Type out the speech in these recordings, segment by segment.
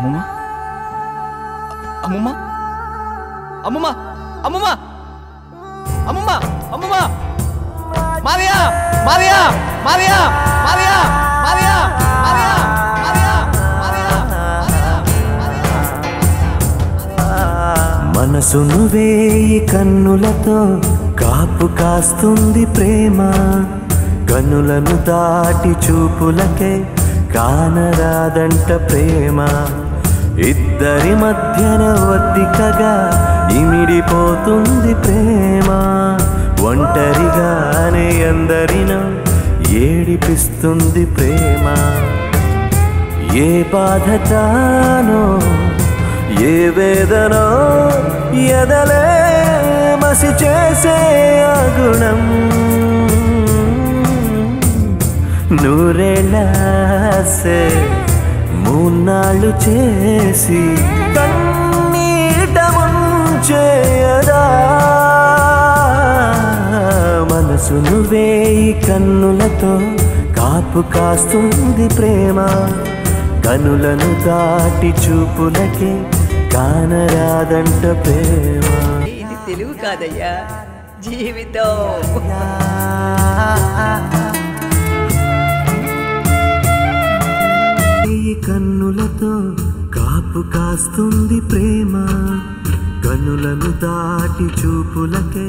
అమ్మమ్మ అమ్మమ్మ అమ్మమ్మ అమ్మమ్మ అమ్మమ్మ అమ్మమ్మ మావయ్య మావయ్య మావయ్య మావయ్య మావయ్య మావయ్య మనసును వేయి కన్నులతో కాపు కాస్తుంది ప్రేమ, కన్నులను దాటి చూపులకే కానరాదంట ప్రేమ. ఇద్దరి మధ్యన ఒద్దికగా ఇమిడిపోతుంది ప్రేమ, ఒంటరిగానే అందరినో ఏడిపిస్తుంది ప్రేమ. ఏ బాధ తానో ఏ వేదనో ఎదలే మసి చేసే ఆగుణం, నూరేళ్ళాసే మూన్నాళ్ళు చేసి కన్నీట ముంచేయదా. మనసును వేయి కన్నులతో కాపు కాస్తుంది ప్రేమ, కనులను దాటి చూపులకే కానరాదంట ప్రేమ. ఇది తెలుగు కాదయ్యా, జీవితం. కన్నులతో కాపు కాస్తుంది ప్రేమ, కనులను దాటి చూపులకే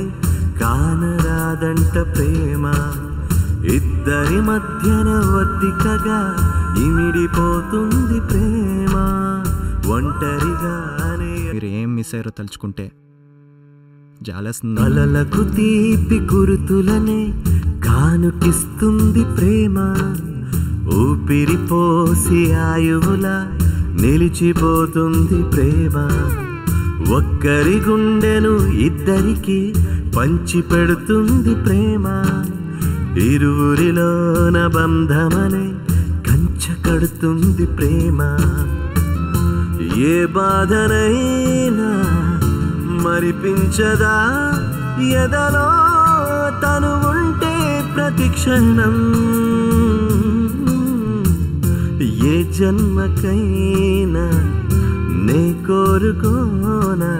కానరాదంట ప్రేమ. ఇద్దరి మధ్యన ఒద్దికగా ఇమిడిపోతుంది ప్రేమ, ఒంటరిగానే. మీరు ఏం మిస్ అయ్యారో తలుచుకుంటే జాలేస్తుంది. అలలకు తీపి గురుతులనే కానుకిస్తుంది ప్రేమ, ఊపిరి పోసి ఆయువులా నిలిచిపోతుంది ప్రేమ. ఒక్కరి గుండెను ఇద్దరికి పంచి పెడుతుంది ప్రేమ, ఇరువురిలోన బంధమనే కంచె కడుతుంది ప్రేమ. ఏ బాధనైనా మరిపించదా ఎదలో తను ఉంటే ప్రతి క్షణం. ఏ జన్మకైనా నే కోరుకోనా